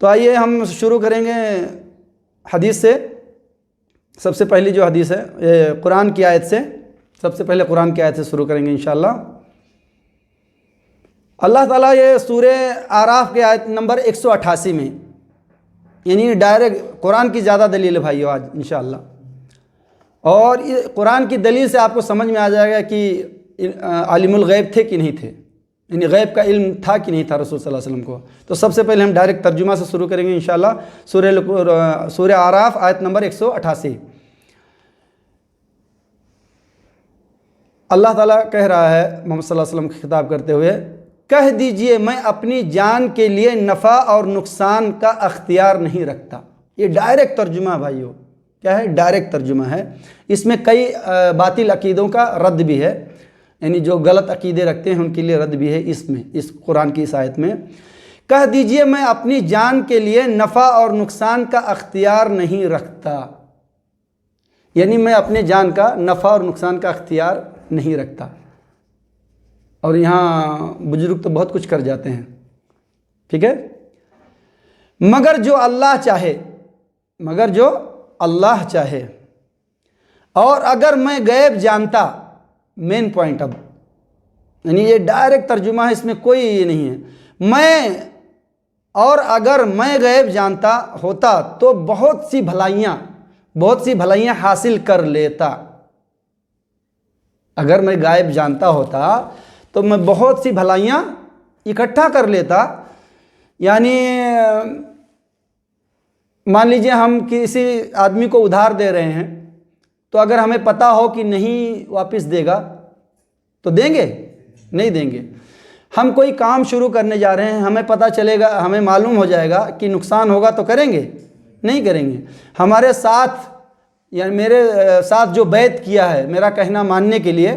تو آئیے ہم شروع کریں گے حدیث سے. سب سے پہلی جو حدیث ہے یہ قرآن کی آیت سے، سب سے پہلے قرآن کی آیت سے شروع کریں گے انشاءاللہ. اللہ تعالیٰ یہ سورہ اعراف کے آیت نمبر 188 میں، یعنی ڈائریکٹ قرآن کی زیادہ دلیل ہے بھائیو آج انشاءاللہ. اور قرآن کی دلیل سے آپ کو سمجھ میں آ جائے گا کہ عالم الغیب تھے کہ نہیں تھے، یعنی غیب کا علم تھا کہ نہیں تھا رسول صلی اللہ علیہ وسلم کو. تو سب سے پہلے ہم ڈائریکٹ ترجمہ سے شروع کریں گے انشاءاللہ. سورہ اعراف آیت نمبر 188. اللہ تعالیٰ کہہ رہا ہے محمد صلی اللہ علیہ وسلم کو خطاب کرتے ہوئے، کہہ دیجئے میں اپنی جان کے لیے نفع اور نقصان کا اختیار نہیں رکھتا. یہ ڈائریکٹ ترجمہ ہے بھائیو، کیا ہے؟ ڈائریکٹ ترجمہ ہے. اس میں کئی باطل عقیدوں کا رد بھی ہے، یعنی جو غلط عقیدے رکھتے ہیں ان کے لیے رد بھی ہے اس میں، اس قرآن کی اس آیت میں. کہہ دیجئے میں اپنی جان کے لیے نفع اور نقصان کا اختیار نہیں رکھتا، یعنی میں اپنے جان کا نفع اور نقصان کا اختیار نہیں رکھتا. اور یہاں بزرگ تو بہت کچھ کر جاتے ہیں، ٹھیک ہے. مگر جو اللہ چاہے، مگر جو اللہ چاہے، اور اگر میں غیب جانتا، مین پوائنٹ اب، یعنی یہ ڈائریکٹ ترجمہ ہے، اس میں کوئی یہ نہیں ہے. اور اگر میں غیب جانتا ہوتا تو بہت سی بھلائیاں حاصل کر لیتا. اگر میں غیب جانتا ہوتا تو میں بہت سی بھلائیاں اکٹھا کر لیتا. یعنی مان لیجئے ہم کسی آدمی کو ادھار دے رہے ہیں، تو اگر ہمیں پتہ ہو کہ نہیں واپس دے گا تو دیں گے؟ نہیں دیں گے. ہم کوئی کام شروع کرنے جا رہے ہیں، ہمیں پتہ چلے گا، ہمیں معلوم ہو جائے گا کہ نقصان ہوگا تو کریں گے؟ نہیں کریں گے. ہمارے ساتھ، یعنی میرے ساتھ جو بیعت کیا ہے میرا کہنا ماننے کے لیے،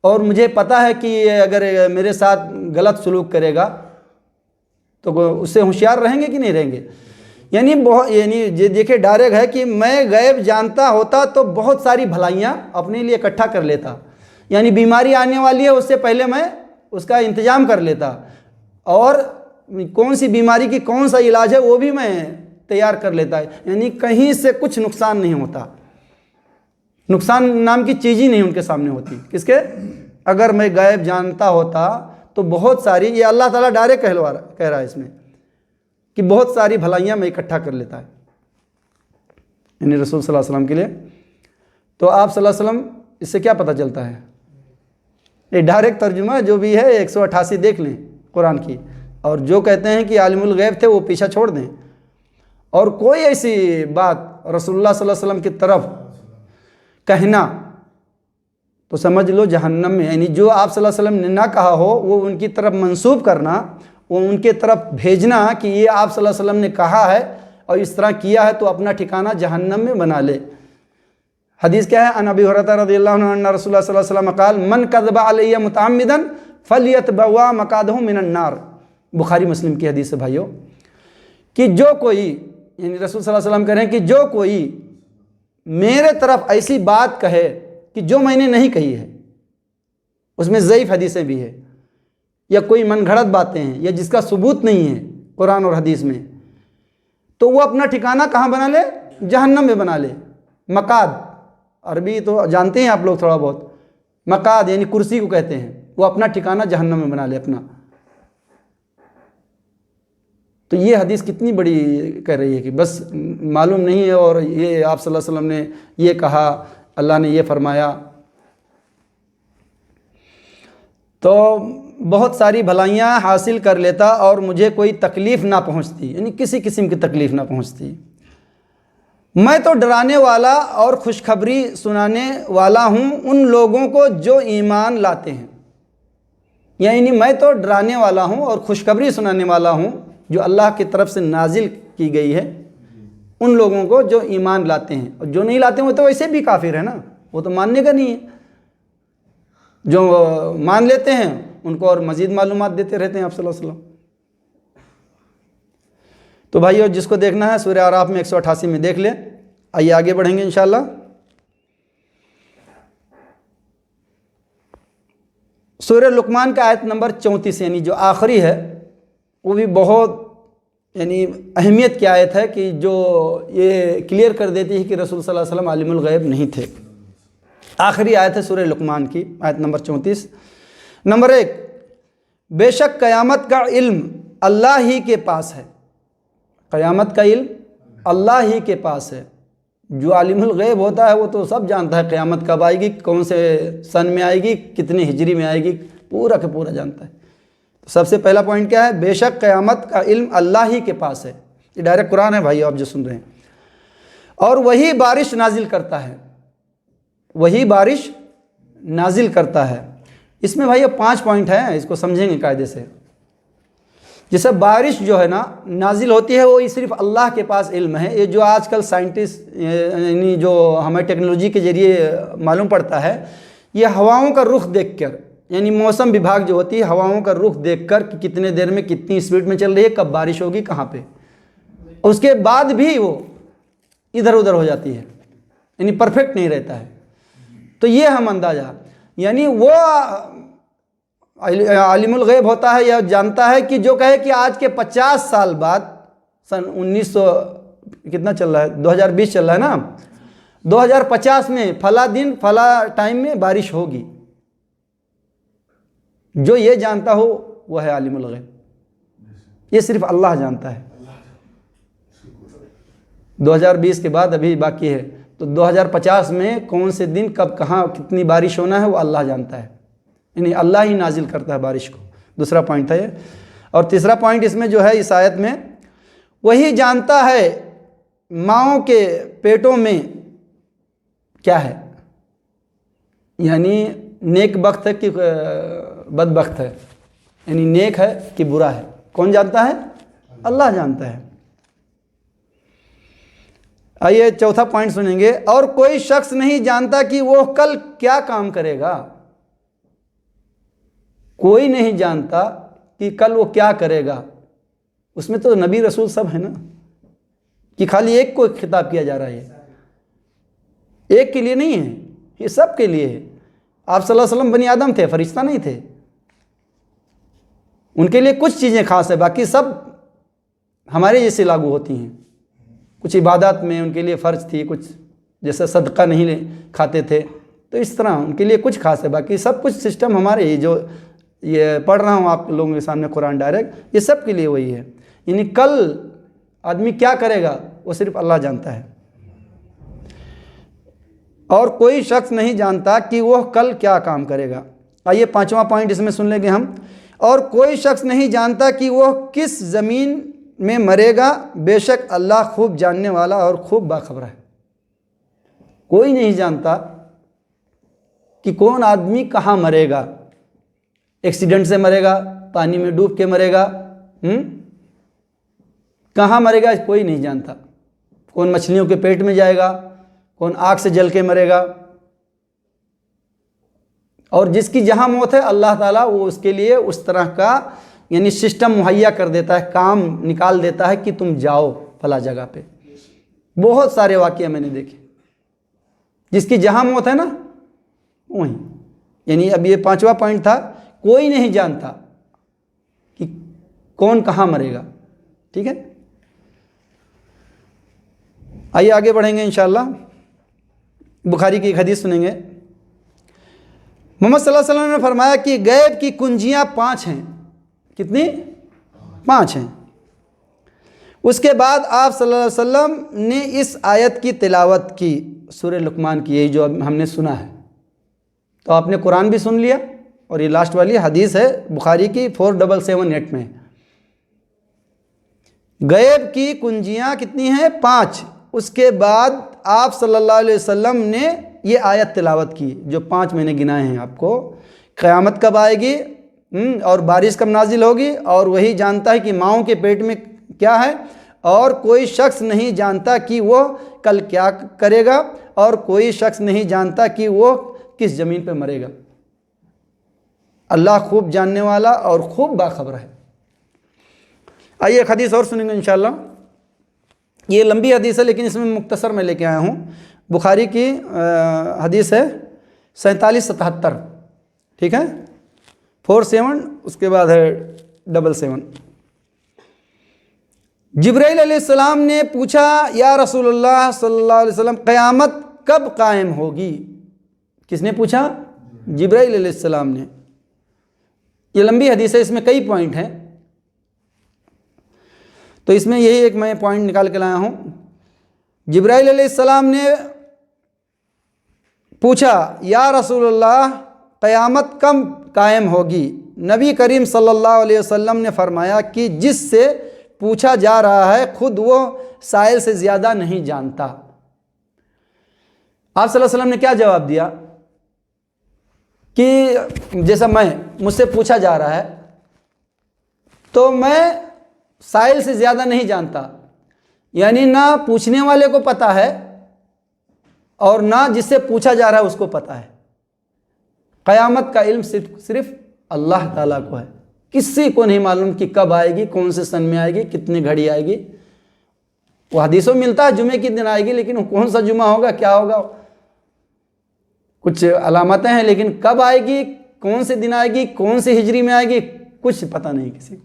اور مجھے پتہ ہے کہ اگر میرے ساتھ غلط سلوک کرے گا تو اس سے ہوشیار رہیں گے کہ نہیں رہیں گے؟ یعنی دیکھیں ڈائریکٹ ہے کہ میں غیب جانتا ہوتا تو بہت ساری بھلائیاں اپنے لیے اکٹھا کر لیتا. یعنی بیماری آنے والی ہے، اس سے پہلے میں اس کا انتظام کر لیتا، اور کون سی بیماری کی کون سا علاج ہے وہ بھی میں تیار کر لیتا ہے. یعنی کہیں سے کچھ نقصان نہیں ہوتا، نقصان نام کی چیز ہی نہیں ان کے سامنے ہوتی. کس کے؟ اگر میں غیب جانتا ہوتا تو بہت ساری، یہ اللہ تعالیٰ ڈائریکٹ کہہ رہا ہے اس میں کہ بہت ساری بھلائیاں میں اکٹھا کر لیتا ہے، یعنی رسول صلی اللہ علیہ وسلم کے لیے. تو آپ صلی اللہ علیہ وسلم، اس سے کیا پتہ چلتا ہے؟ یہ ڈائریکٹ ترجمہ جو بھی ہے 188 دیکھ لیں قرآن کی. اور جو کہتے ہیں کہ عالم الغیب تھے وہ پیچھا چھوڑ دیں. اور کوئی ایسی بات رسول اللہ صلی اللہ علیہ وسلم کی طرف کہنا تو سمجھ لو جہنم میں. یعنی جو آپ صلی اللہ علیہ وسلم نے نہ کہا ہو وہ ان کی طرف منسوب کرنا، وہ ان کے طرف بھیجنا کہ یہ آپ صلی اللہ علیہ وسلم نے کہا ہے اور اس طرح کیا ہے، تو اپنا ٹھکانہ جہنم میں بنا لے. حدیث کیا ہے؟ ان ابی ہریرہ رضی اللہ عنہ ان رسول اللہ صلی اللہ علیہ وسلم قال من کذب علی متعمدا فلیتبوا مقعدہ من النار. بخاری مسلم کی حدیث ہے بھائیو، کہ جو کوئی، یعنی رسول صلی اللہ علیہ وسلم کہہ رہے ہیں کہ جو کوئی میرے طرف ایسی بات کہے کہ جو میں نے نہیں کہی ہے، اس میں ضعیف حدیثیں بھی ہے، یا کوئی من گھڑت باتیں ہیں، یا جس کا ثبوت نہیں ہے قرآن اور حدیث میں، تو وہ اپنا ٹھکانہ کہاں بنا لے؟ جہنم میں بنا لے. مقعد عربی تو جانتے ہیں آپ لوگ تھوڑا بہت، مقعد یعنی کرسی کو کہتے ہیں، وہ اپنا ٹھکانہ جہنم میں بنا لے اپنا. تو یہ حدیث کتنی بڑی کہہ رہی ہے کہ بس معلوم نہیں ہے، اور یہ آپ صلی اللہ علیہ وسلم نے یہ کہا، اللہ نے یہ فرمایا. تو بہت ساری بھلائیاں حاصل کر لیتا اور مجھے کوئی تکلیف نہ پہنچتی، یعنی کسی قسم کی تکلیف نہ پہنچتی. میں تو ڈرانے والا اور خوشخبری سنانے والا ہوں ان لوگوں کو جو ایمان لاتے ہیں. یعنی میں تو ڈرانے والا ہوں اور خوشخبری سنانے والا ہوں جو اللہ کی طرف سے نازل کی گئی ہے ان لوگوں کو جو ایمان لاتے ہیں. اور جو نہیں لاتے ہیں وہ تو ویسے بھی کافر ہے نا، وہ تو ماننے کا نہیں ہے. جو مان لیتے ہیں ان کو اور مزید معلومات دیتے رہتے ہیں آپ صلی اللہ علیہ وسلم. تو بھائیو جس کو دیکھنا ہے سورہ اعراف میں 188 میں دیکھ لیں. آئیے آگے بڑھیں گے انشاءاللہ. سورہ لقمان کا آیت نمبر 34 یعنی جو آخری ہے وہ بھی بہت یعنی اہمیت کی آیت ہے کہ جو یہ کلیئر کر دیتی ہے کہ رسول صلی اللہ علیہ وسلم عالم الغیب نہیں تھے۔ آخری آیت ہے سورہ لقمان کی، آیت نمبر 34۔ نمبر 1، بے شک قیامت کا علم اللہ ہی کے پاس ہے۔ قیامت کا علم اللہ ہی کے پاس ہے۔ جو عالم الغیب ہوتا ہے وہ تو سب جانتا ہے قیامت کب آئے گی، کون سے سن میں آئے گی، کتنی ہجری میں آئے گی، پورا کا پورا جانتا ہے۔ تو سب سے پہلا پوائنٹ کیا ہے؟ بے شک قیامت کا علم اللہ ہی کے پاس ہے۔ یہ ڈائریکٹ قرآن ہے بھائی، آپ جو سن رہے ہیں۔ اور وہی بارش نازل کرتا ہے، وہی بارش نازل کرتا ہے۔ اس میں بھائی 5 پوائنٹ ہیں، اس کو سمجھیں گے قاعدے سے۔ جیسے بارش جو ہے نا نازل ہوتی ہے، وہ صرف اللہ کے پاس علم ہے۔ یہ جو آج کل سائنٹسٹ یعنی جو ہمیں ٹیکنالوجی کے ذریعے معلوم پڑتا ہے، یہ ہواؤں کا رخ دیکھ کر، یعنی موسم وبھاگ جو ہوتی ہے ہواؤں کا رخ دیکھ کر کہ کتنے دیر میں کتنی اسپیڈ میں چل رہی ہے، کب بارش ہوگی، کہاں پہ، اس کے بعد بھی وہ ادھر ادھر ہو جاتی ہے، یعنی پرفیکٹ نہیں رہتا ہے۔ تو یہ ہم اندازہ، یعنی وہ عالم الغیب ہوتا ہے یا جانتا ہے کہ جو کہے کہ آج کے 50 سال بعد، سن 1900 کتنا چل رہا ہے، 2020 چل رہا ہے نا، 2050 میں فلاں دن فلاں ٹائم میں بارش ہوگی، جو یہ جانتا ہو وہ ہے عالم الغیب۔ یہ صرف اللہ جانتا ہے۔ 2020 کے بعد ابھی باقی ہے، تو 2050 میں کون سے دن کب کہاں کتنی بارش ہونا ہے وہ اللہ جانتا ہے، یعنی اللہ ہی نازل کرتا ہے بارش کو۔ دوسرا پوائنٹ ہے یہ۔ اور تیسرا پوائنٹ اس میں جو ہے اس آیت میں، وہی جانتا ہے ماؤں کے پیٹوں میں کیا ہے، یعنی نیک بخت ہے کہ بدبخت ہے، یعنی نیک ہے کہ برا ہے، کون جانتا ہے؟ اللہ جانتا ہے۔ آئیے چوتھا پوائنٹ سنیں گے۔ اور کوئی شخص نہیں جانتا کہ وہ کل کیا کام کرے گا۔ کوئی نہیں جانتا کہ کل وہ کیا کرے گا۔ اس میں تو نبی رسول سب ہے نا، کہ خالی ایک کو خطاب کیا جا رہا ہے، ایک کے لیے نہیں ہے، یہ سب کے لیے ہے۔ آپ صلی اللہ علیہ وسلم بنی آدم تھے، فرشتہ نہیں تھے، ان کے لیے کچھ چیزیں خاص ہیں، باقی سب ہمارے جیسے لاگو ہوتی ہیں۔ کچھ عبادات میں ان کے لیے فرض تھی، کچھ جیسے صدقہ نہیں کھاتے تھے، تو اس طرح ان کے لیے کچھ خاص ہے، باقی سب کچھ سسٹم ہمارے ہی، جو یہ پڑھ رہا ہوں آپ لوگوں کے سامنے قرآن ڈائریکٹ، یہ سب کے لیے وہی ہے۔ یعنی کل آدمی کیا کرے گا وہ صرف اللہ جانتا ہے۔ اور کوئی شخص نہیں جانتا کہ وہ کل کیا کام کرے گا۔ آئیے 5واں پوائنٹ اس میں سن لیں گے ہم۔ اور کوئی شخص نہیں جانتا کہ وہ کس زمین میں مرے گا، بے شک اللہ خوب جاننے والا اور خوب باخبر ہے۔ کوئی نہیں جانتا کہ کون آدمی کہاں مرے گا، ایکسیڈنٹ سے مرے گا، پانی میں ڈوب کے مرے گا، کہاں مرے گا کوئی نہیں جانتا۔ کون مچھلیوں کے پیٹ میں جائے گا، کون آگ سے جل کے مرے گا۔ اور جس کی جہاں موت ہے اللہ تعالیٰ وہ اس کے لیے اس طرح کا یعنی سسٹم مہیا کر دیتا ہے، کام نکال دیتا ہے کہ تم جاؤ فلاں جگہ پہ۔ بہت سارے واقعہ میں نے دیکھے، جس کی جہاں موت ہے نا وہیں۔ یعنی اب یہ 5واں پوائنٹ تھا، کوئی نہیں جانتا کہ کون کہاں مرے گا۔ ٹھیک ہے، آئیے آگے بڑھیں گے انشاءاللہ۔ بخاری کی ایک حدیث سنیں گے۔ محمد صلی اللہ علیہ وسلم نے فرمایا کہ غیب کی کنجیاں 5 ہیں۔ کتنی؟ 5 ہیں۔ اس کے بعد آپ صلی اللہ علیہ وسلم نے اس آیت کی تلاوت کی، سورہ لقمان کی، یہی جو ہم نے سنا ہے۔ تو آپ نے قرآن بھی سن لیا، اور یہ لاسٹ والی حدیث ہے بخاری کی 4778 میں۔ غیب کی کنجیاں کتنی ہیں؟ 5۔ اس کے بعد آپ صلی اللہ علیہ وسلم نے یہ آیت تلاوت کی جو 5 میں نے گنائے ہیں آپ کو۔ قیامت کب آئے گی، اور بارش کب نازل ہوگی، اور وہی جانتا ہے کہ ماؤں کے پیٹ میں کیا ہے، اور کوئی شخص نہیں جانتا کہ وہ کل کیا کرے گا، اور کوئی شخص نہیں جانتا کہ وہ کس زمین پہ مرے گا۔ اللہ خوب جاننے والا اور خوب باخبر ہے۔ آئیے ایک حدیث اور سنیں گے انشاءاللہ۔ یہ لمبی حدیث ہے لیکن اس میں مختصر میں لے کے آیا ہوں۔ بخاری کی حدیث ہے 4777، ٹھیک ہے، 47، اس کے بعد ہے 77۔ جبرائیل علیہ السلام نے پوچھا یا رسول اللہ صلی اللہ علیہ وسلم قیامت کب قائم ہوگی؟ کس نے پوچھا؟ جبرائیل علیہ السلام نے۔ یہ لمبی حدیث ہے، اس میں کئی پوائنٹ ہیں، تو اس میں یہی ایک میں پوائنٹ نکال کے لایا ہوں۔ جبرائیل علیہ السلام نے پوچھا یا رسول اللہ قیامت کب قائم ہوگی؟ نبی کریم صلی اللہ علیہ وسلم نے فرمایا کہ جس سے پوچھا جا رہا ہے خود وہ سائل سے زیادہ نہیں جانتا۔ آپ صلی اللہ علیہ وسلم نے کیا جواب دیا کہ جیسا مجھ سے پوچھا جا رہا ہے تو میں سائل سے زیادہ نہیں جانتا، یعنی نہ پوچھنے والے کو پتہ ہے اور نہ جس سے پوچھا جا رہا ہے اس کو پتہ ہے۔ قیامت کا علم صرف اللہ تعالیٰ کو ہے، کسی کو نہیں معلوم کہ کب آئے گی، کون سے سن میں آئے گی، کتنی گھڑی آئے گی۔ وہ حدیثوں میں ملتا ہے جمعے کی دن آئے گی، لیکن کون سا جمعہ ہوگا، کیا ہوگا، کچھ علامتیں ہیں، لیکن کب آئے گی، کون سے دن آئے گی، کون سی ہجری میں آئے گی، کچھ پتہ نہیں کسی کو۔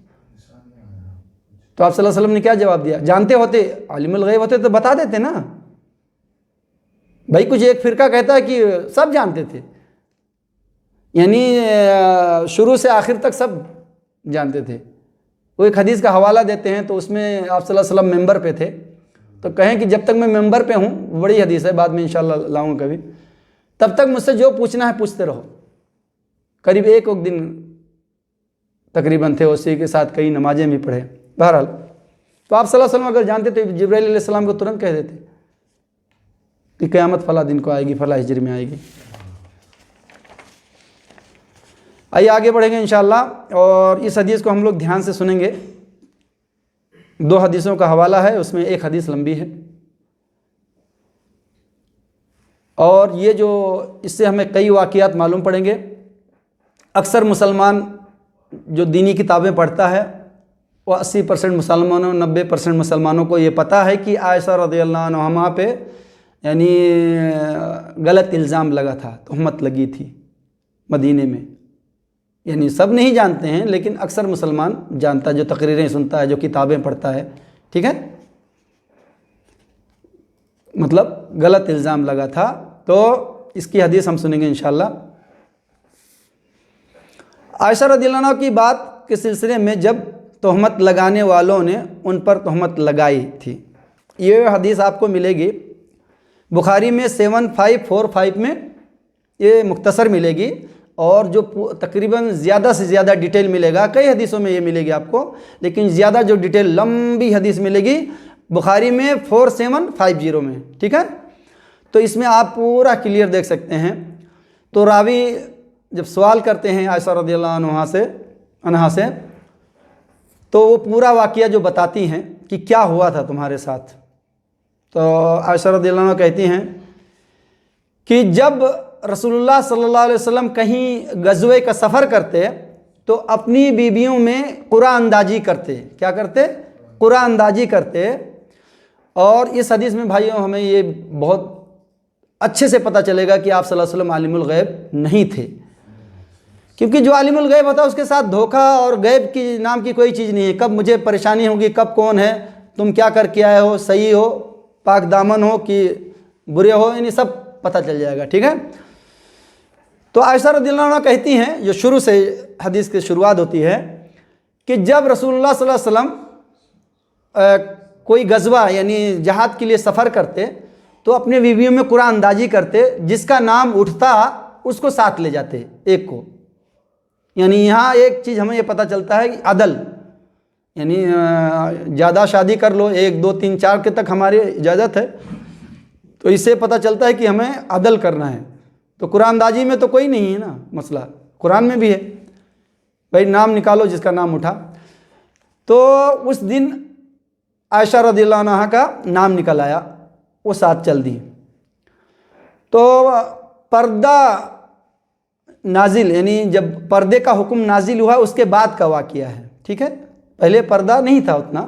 تو آپ صلی اللہ علیہ وسلم نے کیا جواب دیا؟ جانتے ہوتے، عالم الغیب ہوتے تو بتا دیتے نا بھائی۔ کچھ ایک فرقہ کہتا ہے کہ سب جانتے تھے، یعنی شروع سے آخر تک سب جانتے تھے۔ وہ ایک حدیث کا حوالہ دیتے ہیں تو اس میں آپ صلی اللہ علیہ وسلم ممبر پہ تھے، تو کہیں کہ جب تک میں ممبر پہ ہوں، بڑی حدیث ہے، بعد میں انشاءاللہ لاؤں کبھی، تب تک مجھ سے جو پوچھنا ہے پوچھتے رہو۔ قریب ایک دن تقریباً تھے، اسی کے ساتھ کئی نمازیں بھی پڑھے۔ بہرحال تو آپ صلی اللہ علیہ وسلم اگر جانتے تو جبرائیل علیہ السلام کو ترنت کہہ دیتے کہ قیامت فلاں دن کو آئے گی، فلاں ہجری میں آئے گی۔ آئیے آگے بڑھیں گے انشاءاللہ، اور اس حدیث کو ہم لوگ دھیان سے سنیں گے۔ دو حدیثوں کا حوالہ ہے، اس میں ایک حدیث لمبی ہے، اور یہ جو اس سے ہمیں کئی واقعات معلوم پڑیں گے۔ اکثر مسلمان جو دینی کتابیں پڑھتا ہے وہ 80% مسلمانوں، 90% مسلمانوں کو یہ پتہ ہے کہ عائشہ رضی اللہ عنہا پہ یعنی غلط الزام لگا تھا، تہمت لگی تھی مدینے میں۔ یعنی سب نہیں جانتے ہیں، لیکن اکثر مسلمان جانتا ہے، جو تقریریں سنتا ہے، جو کتابیں پڑھتا ہے، ٹھیک ہے، مطلب غلط الزام لگا تھا۔ تو اس کی حدیث ہم سنیں گے انشاءاللہ۔ عائشہ رضی اللہ عنہ کی بات کے سلسلے میں جب تہمت لگانے والوں نے ان پر تہمت لگائی تھی، یہ حدیث آپ کو ملے گی بخاری میں 7545 میں، یہ مختصر ملے گی، اور جو تقریباً زیادہ سے زیادہ ڈیٹیل ملے گا، کئی حدیثوں میں یہ ملے گی آپ کو، لیکن زیادہ جو ڈیٹیل لمبی حدیث ملے گی بخاری میں 4750 میں، ٹھیک ہے۔ تو اس میں آپ پورا کلیئر دیکھ سکتے ہیں۔ تو راوی جب سوال کرتے ہیں عائشہ رضی اللہ عنہا سے تو وہ پورا واقعہ جو بتاتی ہیں کہ کیا ہوا تھا تمہارے ساتھ، تو عائشہ رضی اللہ عنہ کہتی ہیں کہ جب رسول اللہ صلی اللہ علیہ وسلم کہیں غزوے کا سفر کرتے تو اپنی بیویوں میں قرعہ اندازی کرتے۔ کیا کرتے؟ قرعہ اندازی کرتے۔ اور اس حدیث میں بھائیوں ہمیں یہ بہت اچھے سے پتہ چلے گا کہ آپ صلی اللہ علیہ وسلم عالم الغیب نہیں تھے، کیونکہ جو عالم الغیب ہوتا ہے اس کے ساتھ دھوکہ اور غیب کی نام کی کوئی چیز نہیں ہے۔ کب مجھے پریشانی ہوگی، کب کون ہے، تم کیا کر کے آئے ہو، صحیح ہو، پاک دامن ہو کہ برے ہو، یعنی سب پتہ چل جائے گا، ٹھیک ہے۔ تو عائشہ رضی اللہ عنہ کہتی ہیں، جو شروع سے حدیث کی شروعات ہوتی ہے، کہ جب رسول اللہ صلی اللہ علیہ وسلم کوئی غزوہ یعنی جہاد کے لیے سفر کرتے تو اپنے بیویوں میں قرعہ اندازی کرتے، جس کا نام اٹھتا اس کو ساتھ لے جاتے، ایک کو۔ یعنی یہاں ایک چیز ہمیں یہ پتہ چلتا ہے کہ عدل، یعنی زیادہ شادی کر لو، 1 2 3 4 کے تک ہماری اجازت ہے، تو اس سے پتہ چلتا ہے کہ ہمیں عدل کرنا ہے۔ تو قرآن اندازی میں تو کوئی نہیں ہے نا مسئلہ، قرآن میں بھی ہے بھائی نام نکالو جس کا نام اٹھا۔ تو اس دن عائشہ رضی اللہ عنہا کا نام نکل آیا، وہ ساتھ چل دی۔ تو پردہ نازل، یعنی جب پردے کا حکم نازل ہوا اس کے بعد کا واقعہ ہے، ٹھیک ہے۔ پہلے پردہ نہیں تھا اتنا،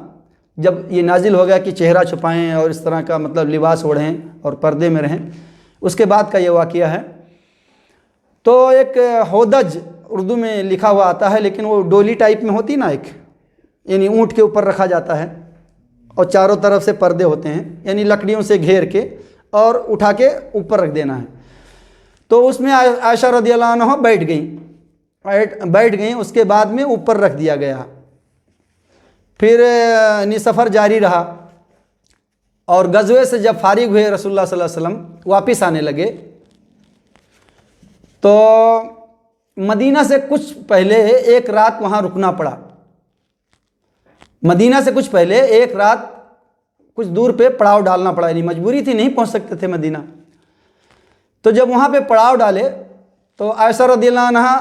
جب یہ نازل ہو گیا کہ چہرہ چھپائیں اور اس طرح کا مطلب لباس اوڑھیں اور پردے میں رہیں، اس کے بعد کا یہ واقعہ ہے۔ تو ایک ہودج اردو میں لکھا ہوا آتا ہے، لیکن وہ ڈولی ٹائپ میں ہوتی نا ایک، یعنی اونٹ کے اوپر رکھا جاتا ہے، اور چاروں طرف سے پردے ہوتے ہیں، یعنی لکڑیوں سے گھیر کے اور اٹھا کے اوپر رکھ دینا ہے۔ تو اس میں عائشہ رضی اللہ عنہ بیٹھ گئیں، اس کے بعد میں اوپر رکھ دیا گیا۔ پھر سفر جاری رہا، اور غزوے سے جب فارغ ہوئے رسول اللہ صلی اللہ علیہ وسلم واپس آنے لگے، تو مدینہ سے کچھ پہلے ایک رات وہاں رکنا پڑا۔ مدینہ سے کچھ پہلے ایک رات کچھ دور پہ پڑاؤ ڈالنا پڑا، یعنی مجبوری تھی، نہیں پہنچ سکتے تھے مدینہ۔ تو جب وہاں پہ پڑاؤ ڈالے تو عائشہ رضی اللہ عنہ،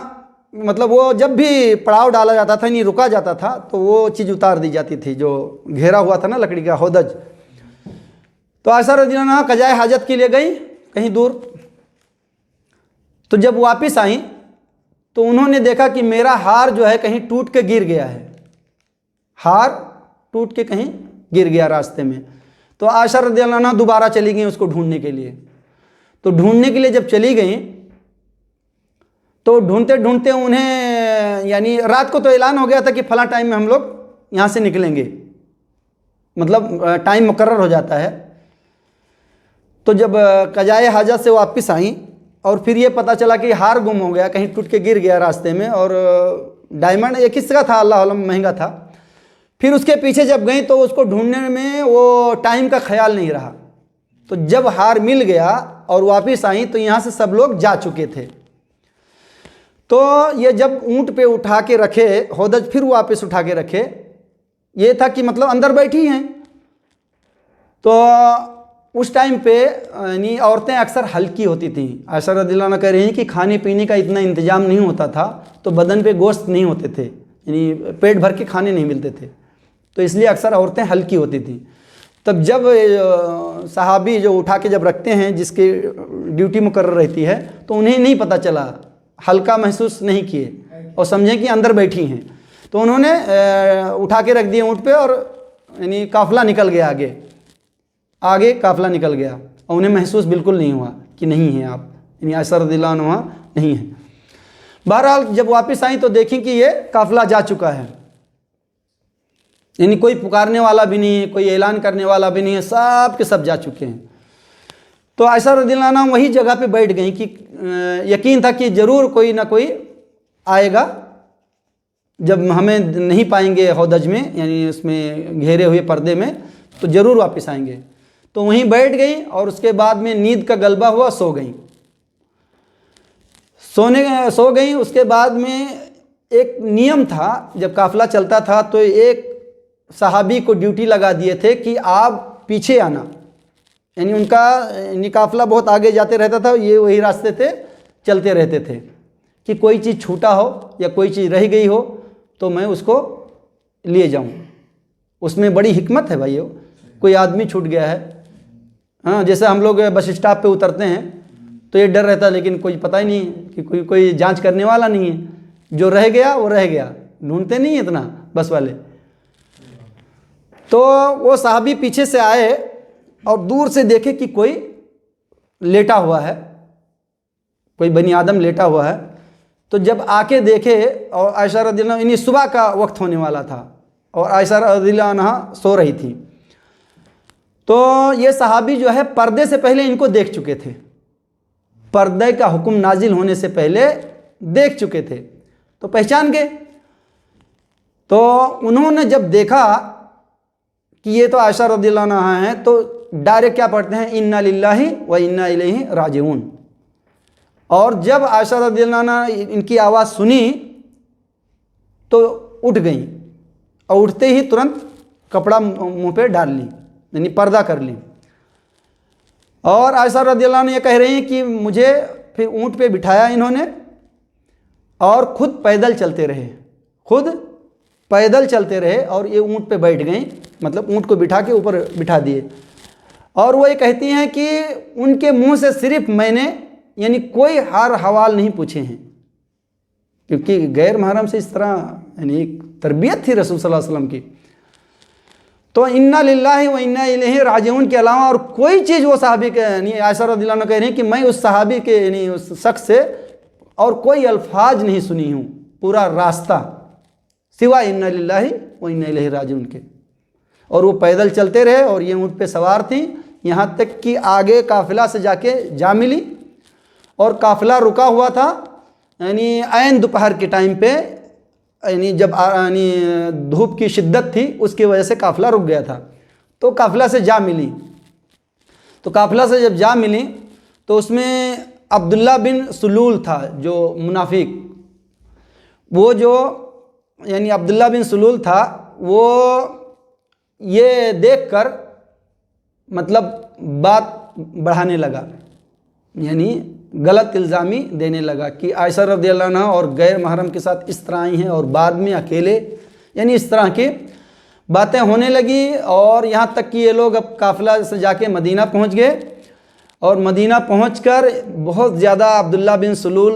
مطلب وہ جب بھی پڑاؤ ڈالا جاتا تھا، یعنی رکا جاتا تھا، تو وہ چیز اتار دی جاتی تھی جو گھیرا ہوا تھا نا لکڑی کا ہودج۔ تو عائشہ رضی اللہ عنہ قضائے حاجت کے لیے گئی کہیں دور۔ تو جب واپس آئیں تو انہوں نے دیکھا کہ میرا ہار جو ہے کہیں ٹوٹ کے گر گیا ہے، ہار ٹوٹ کے کہیں گر گیا راستے میں۔ تو عائشہ رضی اللہ عنہ دوبارہ چلی گئیں اس کو ڈھونڈنے کے لیے۔ تو ڈھونڈنے کے لیے جب چلی گئیں تو ڈھونڈتے ڈھونڈتے انہیں، یعنی رات کو تو اعلان ہو گیا تھا کہ فلاں ٹائم میں ہم لوگ یہاں سے نکلیں گے، مطلب ٹائم مقرر ہو جاتا ہے۔ تو جب قضائے حاجت سے واپس آئیں اور پھر یہ پتہ چلا کہ ہار گم ہو گیا، کہیں ٹوٹ کے گر گیا راستے میں، اور ڈائمنڈ ایک حصہ تھا، اللہ علم مہنگا تھا۔ پھر اس کے پیچھے جب گئیں تو اس کو ڈھونڈنے میں وہ ٹائم کا خیال نہیں رہا۔ تو جب ہار مل گیا اور واپس آئیں تو یہاں سے سب لوگ جا چکے تھے۔ تو یہ جب اونٹ پہ اٹھا کے رکھے ہودج، پھر واپس اٹھا کے رکھے، یہ تھا کہ مطلب اندر بیٹھی ہیں۔ تو اس ٹائم پہ یعنی عورتیں اکثر ہلکی ہوتی تھیں۔ عائشہ رضی اللہ عنہ کہہ رہی ہیں کہ کھانے پینے کا اتنا انتظام نہیں ہوتا تھا، تو بدن پہ گوشت نہیں ہوتے تھے، یعنی پیٹ بھر کے کھانے نہیں ملتے تھے، تو اس لیے اکثر عورتیں ہلکی ہوتی تھیں۔ تب جب صحابی جو اٹھا کے جب رکھتے ہیں، جس کی ڈیوٹی مقرر رہتی ہے، تو انہیں نہیں پتہ چلا، ہلکا محسوس نہیں کیے اور سمجھیں کہ اندر بیٹھی ہیں۔ تو انہوں نے اٹھا کے رکھ دیے اونٹ پہ، اور یعنی قافلہ نکل گیا، آگے قافلہ نکل گیا، اور انہیں محسوس بالکل نہیں ہوا کہ نہیں ہیں آپ، یعنی عائشہ رضی اللہ عنہ نہیں ہیں۔ بہرحال جب واپس آئیں تو دیکھیں کہ یہ قافلہ جا چکا ہے، یعنی کوئی پکارنے والا بھی نہیں ہے، کوئی اعلان کرنے والا بھی نہیں ہے، سب کے سب جا چکے ہیں۔ تو عائشہ رضی اللہ عنہ وہی جگہ پہ بیٹھ گئیں کہ یقین تھا کہ ضرور کوئی نہ کوئی آئے گا، جب ہمیں نہیں پائیں گے ہودج میں، یعنی اس میں گھیرے ہوئے پردے میں، تو ضرور واپس آئیں گے۔ تو وہیں بیٹھ گئیں، اور اس کے بعد میں نیند کا غلبہ ہوا، سو گئیں۔ سو گئیں۔ اس کے بعد میں ایک نیم تھا، جب قافلہ چلتا تھا تو ایک صحابی کو ڈیوٹی لگا دیے تھے کہ آپ پیچھے آنا، یعنی ان کا قافلہ بہت آگے جاتے رہتا تھا، یہ وہی راستے تھے چلتے رہتے تھے کہ کوئی چیز چھوٹا ہو یا کوئی چیز رہ گئی ہو تو میں اس کو لیے جاؤں۔ اس میں بڑی حکمت ہے بھائیو۔ کوئی آدمی چھوٹ گیا ہے، ہاں، جیسے ہم لوگ بس اسٹاپ پہ اترتے ہیں تو یہ ڈر رہتا ہے، لیکن کوئی پتہ ہی نہیں کہ کوئی جانچ کرنے والا نہیں ہے، جو رہ گیا وہ رہ گیا، ڈھونڈتے نہیں اتنا بس والے۔ تو وہ صحابی پیچھے سے آئے اور دور سے دیکھے کہ کوئی لیٹا ہوا ہے، کوئی بنی آدم لیٹا ہوا ہے۔ تو جب آ کے دیکھے، اور عائشہ رضی اللہ عنہ، یعنی صبح کا وقت ہونے والا تھا اور عائشہ رضی اللہ عنہ سو رہی تھی، تو یہ صحابی جو ہے پردے سے پہلے ان کو دیکھ چکے تھے، پردے کا حکم نازل ہونے سے پہلے دیکھ چکے تھے، تو پہچان گئے۔ تو انہوں نے جب دیکھا کہ یہ تو عائشہ رضی اللہ عنہ ہیں، تو ڈائریکٹ کیا پڑھتے ہیں، انا للہ و انا الیہ راجعون۔ اور جب عائشہ رضی اللہ عنہ ان کی آواز سنی تو اٹھ گئیں، اور اٹھتے ہی ترنت کپڑا منہ پہ ڈال لی، یعنی پردہ کر لی۔ اور عائشہ رضی اللہ عنہ یہ کہہ رہی ہیں کہ مجھے پھر اونٹ پہ بٹھایا انہوں نے، اور خود پیدل چلتے رہے، خود پیدل چلتے رہے، اور یہ اونٹ پہ بیٹھ گئیں، مطلب اونٹ کو بٹھا کے اوپر بٹھا دیے۔ اور وہ یہ کہتی ہیں کہ ان کے منہ سے صرف میں نے یعنی کوئی حال حوال نہیں پوچھے ہیں، کیونکہ غیر محرم سے اس طرح یعنی ایک تربیت تھی رسول صلی اللہ علیہ وسلم کی۔ تو انا للہ و انا الیہ راجعون کے علاوہ اور کوئی چیز وہ صحابی کے، یعنی عائشہ رضی اللہ عنہ کہہ رہی ہیں کہ میں اس صحابی کے یعنی اس شخص سے اور کوئی الفاظ نہیں سنی ہوں پورا راستہ، سوائے انا للہ و انا الیہ راجعون کے۔ اور وہ پیدل چلتے رہے اور یہ اونٹ پہ سوار تھیں، یہاں تک کہ آگے قافلہ سے جا کے جا ملی، اور قافلہ رکا ہوا تھا یعنی عین دوپہر کے ٹائم پہ، یعنی جب یعنی دھوپ کی شدت تھی اس کی وجہ سے قافلہ رک گیا تھا، تو قافلہ سے جا ملی۔ تو قافلہ سے جب جا ملی تو اس میں عبداللہ بن سلول تھا جو منافق، وہ جو یعنی عبداللہ بن سلول تھا، وہ یہ دیکھ کر مطلب بات بڑھانے لگا، یعنی غلط الزامی دینے لگا کہ عائشہ رضی اللہ عنہ اور غیر محرم کے ساتھ اس طرح آئی ہیں اور بعد میں اکیلے، یعنی اس طرح کی باتیں ہونے لگی، اور یہاں تک کہ یہ لوگ اب قافلہ سے جا کے مدینہ پہنچ گئے، اور مدینہ پہنچ کر بہت زیادہ عبداللہ بن سلول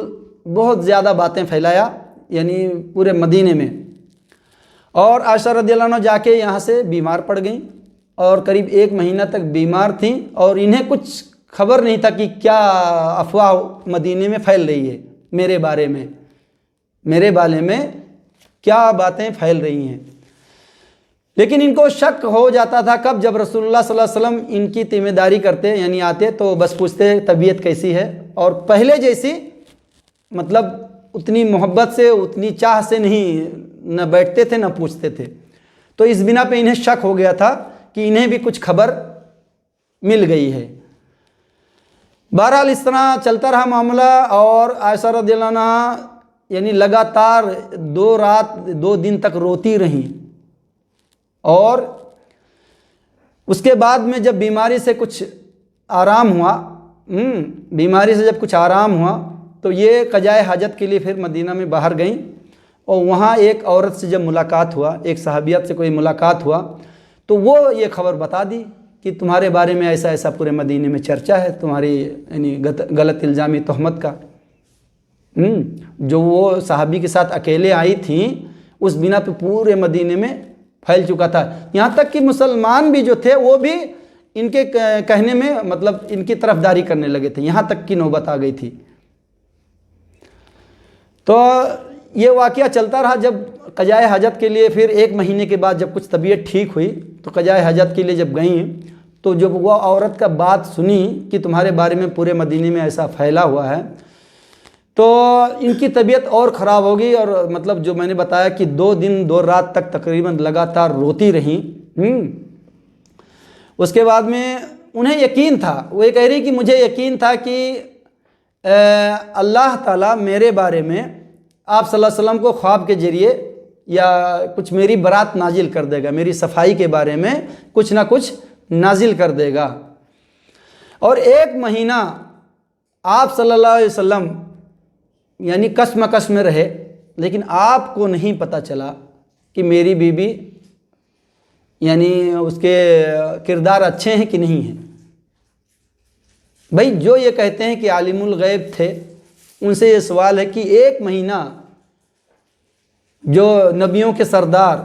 بہت زیادہ باتیں پھیلایا یعنی پورے مدینے میں، اور عائشہ رضی اللہ عنہ جا کے یہاں سے بیمار پڑ گئیں، اور قریب 1 مہینہ تک بیمار تھیں، اور انہیں کچھ خبر نہیں تھا کہ کیا افواہ مدینے میں پھیل رہی ہے میرے بارے میں کیا باتیں پھیل رہی ہیں۔ لیکن ان کو شک ہو جاتا تھا کب، جب رسول اللہ صلی اللہ علیہ وسلم ان کی تیمہ داری کرتے یعنی آتے تو بس پوچھتے طبیعت کیسی ہے، اور پہلے جیسی مطلب اتنی محبت سے اتنی چاہ سے نہیں، نہ بیٹھتے تھے نہ پوچھتے تھے، تو اس بنا پہ انہیں شک ہو گیا تھا کہ انہیں بھی کچھ خبر مل گئی ہے۔ بہرحال اس طرح چلتا رہا معاملہ، اور عائشہ رضی اللہ عنہ یعنی لگاتار 2 رات 2 دن تک روتی رہیں، اور اس کے بعد میں جب بیماری سے کچھ آرام ہوا تو یہ قضائے حاجت کے لیے پھر مدینہ میں باہر گئیں، اور وہاں ایک عورت سے جب ملاقات ہوا، ایک صحابیت سے کوئی ملاقات ہوا، تو وہ یہ خبر بتا دی کہ تمہارے بارے میں ایسا ایسا پورے مدینے میں چرچا ہے تمہاری یعنی غلط الزامی تہمت کا۔ جو وہ صحابی کے ساتھ اکیلے آئی تھیں اس بنا پہ پورے مدینے میں پھیل چکا تھا، یہاں تک کہ مسلمان بھی جو تھے وہ بھی ان کے کہنے میں مطلب ان کی طرفداری کرنے لگے تھے، یہاں تک کی نوبت آ گئی تھی۔ تو یہ واقعہ چلتا رہا، جب قضائے حاجت کے لیے پھر 1 مہینے کے بعد جب کچھ طبیعت ٹھیک ہوئی تو قضائے حاجت کے لیے جب گئیں تو جب وہ عورت کا بات سنی کہ تمہارے بارے میں پورے مدینے میں ایسا پھیلا ہوا ہے، تو ان کی طبیعت اور خراب ہو گئی، اور مطلب جو میں نے بتایا کہ 2 دن 2 رات تک تقریباً لگاتار روتی رہیں۔ اس کے بعد میں انہیں یقین تھا، وہ یہ کہہ رہی کہ مجھے یقین تھا کہ اللہ تعالیٰ میرے بارے میں آپ صلی اللہ علیہ وسلم کو خواب کے ذریعے یا کچھ میری برات نازل کر دے گا، میری صفائی کے بارے میں کچھ نہ کچھ نازل کر دے گا۔ اور 1 مہینہ آپ صلی اللہ علیہ وسلم یعنی کشمکش میں رہے، لیکن آپ کو نہیں پتہ چلا کہ میری بیوی یعنی اس کے کردار اچھے ہیں کہ نہیں ہیں۔ بھائی جو یہ کہتے ہیں کہ عالم الغیب تھے، ان سے یہ سوال ہے کہ 1 مہینہ جو نبیوں کے سردار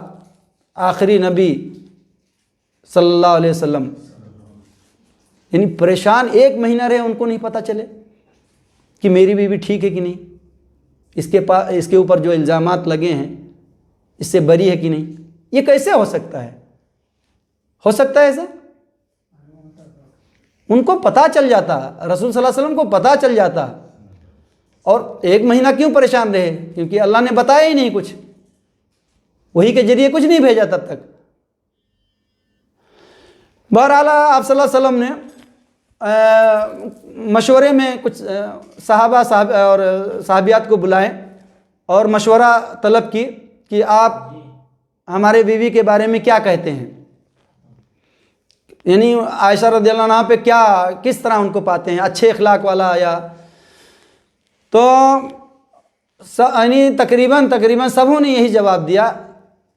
آخری نبی صلی اللہ علیہ وسلم یعنی پریشان 1 مہینہ رہے، ان کو نہیں پتہ چلے کہ میری بیوی ٹھیک ہے کہ نہیں، اس کے اوپر جو الزامات لگے ہیں اس سے بری ہے کہ نہیں، یہ کیسے ہو سکتا ہے؟ ہو سکتا ہے ایسا؟ ان کو پتہ چل جاتا، رسول صلی اللہ علیہ وسلم کو پتہ چل جاتا، اور 1 مہینہ کیوں پریشان رہے؟ کیونکہ اللہ نے بتایا ہی نہیں کچھ، وہی کے ذریعے کچھ نہیں بھیجا تب تک۔ بہرحال آپ صلی اللہ علیہ وسلم نے مشورے میں کچھ صحابہ اور صحابیات کو بلائے اور مشورہ طلب کی کہ آپ ہمارے بیوی کے بارے میں کیا کہتے ہیں، یعنی عائشہ رضی اللہ عنہ پہ کس طرح ان کو پاتے ہیں، اچھے اخلاق والا یا؟ تو یعنی تقریباً سبوں نے یہی جواب دیا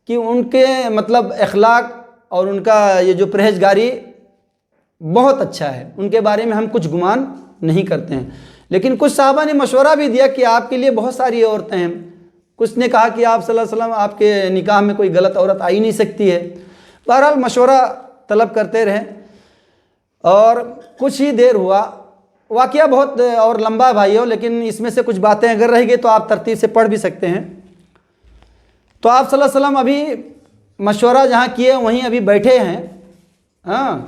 کہ ان کے مطلب اخلاق اور ان کا یہ جو پرہیزگاری بہت اچھا ہے، ان کے بارے میں ہم کچھ گمان نہیں کرتے ہیں۔ لیکن کچھ صحابہ نے مشورہ بھی دیا کہ آپ کے لیے بہت ساری عورتیں ہیں، کچھ نے کہا کہ آپ صلی اللہ علیہ وسلم آپ کے نکاح میں کوئی غلط عورت آ ہی نہیں سکتی ہے۔ بہرحال مشورہ طلب کرتے رہے، اور کچھ ہی دیر ہوا، واقعہ بہت اور لمبا بھائیو، لیکن اس میں سے کچھ باتیں اگر رہ گئی تو آپ ترتیب سے پڑھ بھی سکتے ہیں۔ تو آپ صلی اللہ علیہ وسلم ابھی مشورہ جہاں کیے وہیں ابھی بیٹھے ہیں، ہاں،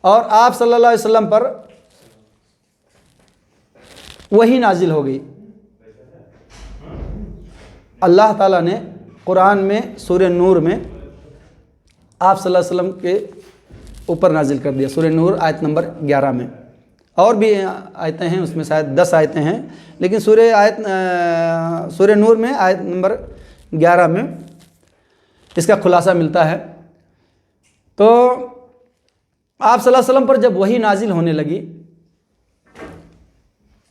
اور آپ صلی اللہ علیہ وسلم پر وہی نازل ہو گئی۔ اللہ تعالیٰ نے قرآن میں سورہ نور میں آپ صلی اللہ علیہ وسلم کے اوپر نازل کر دیا، سورہ نور آیت نمبر 11 میں، اور بھی آیتیں ہیں اس میں، شاید 10 آیتیں ہیں، لیکن سورہ نور میں آیت نمبر 11 میں اس کا خلاصہ ملتا ہے۔ تو آپ صلی اللہ علیہ وسلم پر جب وحی نازل ہونے لگی